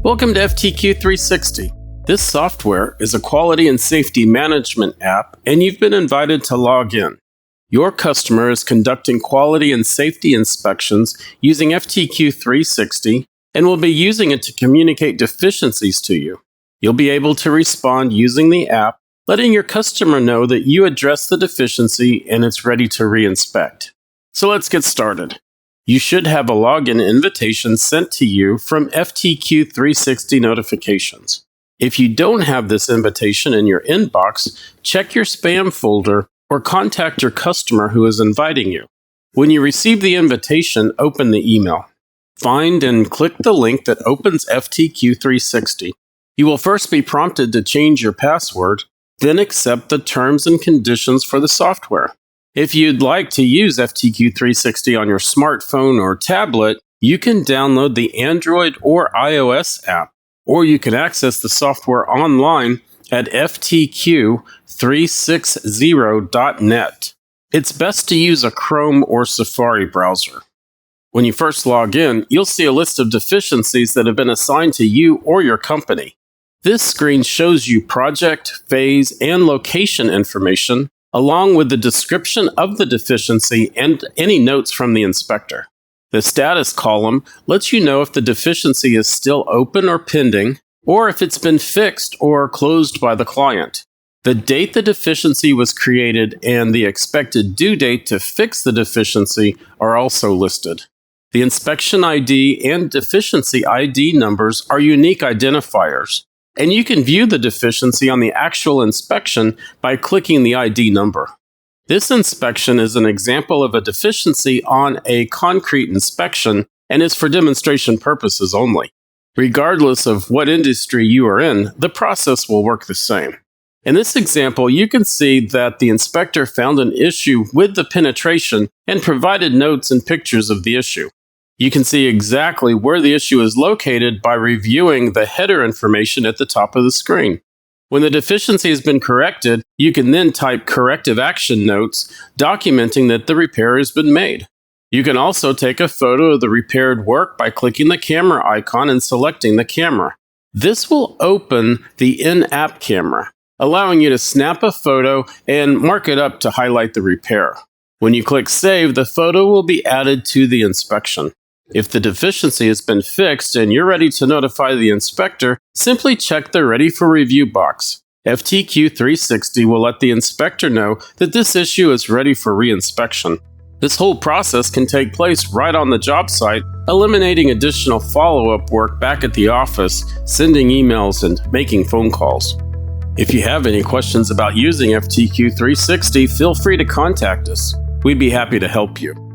Welcome to FTQ360. This software is a quality and safety management app, and you've been invited to log in. Your customer is conducting quality and safety inspections using FTQ360 and will be using it to communicate deficiencies to you. You'll be able to respond using the app, letting your customer know that you addressed the deficiency and it's ready to re-inspect. So let's get started. You should have a login invitation sent to you from FTQ360 notifications. If you don't have this invitation in your inbox, check your spam folder or contact your customer who is inviting you. When you receive the invitation, open the email. Find and click the link that opens FTQ360. You will first be prompted to change your password, then accept the terms and conditions for the software. If you'd like to use FTQ360 on your smartphone or tablet, you can download the Android or iOS app, or you can access the software online at FTQ360.net. It's best to use a Chrome or Safari browser. When you first log in, you'll see a list of deficiencies that have been assigned to you or your company. This screen shows you project, phase, and location information, along with the description of the deficiency and any notes from the inspector. The status column lets you know if the deficiency is still open or pending, or if it's been fixed or closed by the client. The date the deficiency was created and the expected due date to fix the deficiency are also listed. The inspection ID and deficiency ID numbers are unique identifiers, and you can view the deficiency on the actual inspection by clicking the ID number. This inspection is an example of a deficiency on a concrete inspection and is for demonstration purposes only. Regardless of what industry you are in, the process will work the same. In this example, you can see that the inspector found an issue with the penetration and provided notes and pictures of the issue. You can see exactly where the issue is located by reviewing the header information at the top of the screen. When the deficiency has been corrected, you can then type corrective action notes documenting that the repair has been made. You can also take a photo of the repaired work by clicking the camera icon and selecting the camera. This will open the in-app camera, allowing you to snap a photo and mark it up to highlight the repair. When you click Save, the photo will be added to the inspection. If the deficiency has been fixed and you're ready to notify the inspector, simply check the Ready for Review box. FTQ360 will let the inspector know that this issue is ready for re-inspection. This whole process can take place right on the job site, eliminating additional follow-up work back at the office, sending emails, and making phone calls. If you have any questions about using FTQ360, feel free to contact us. We'd be happy to help you.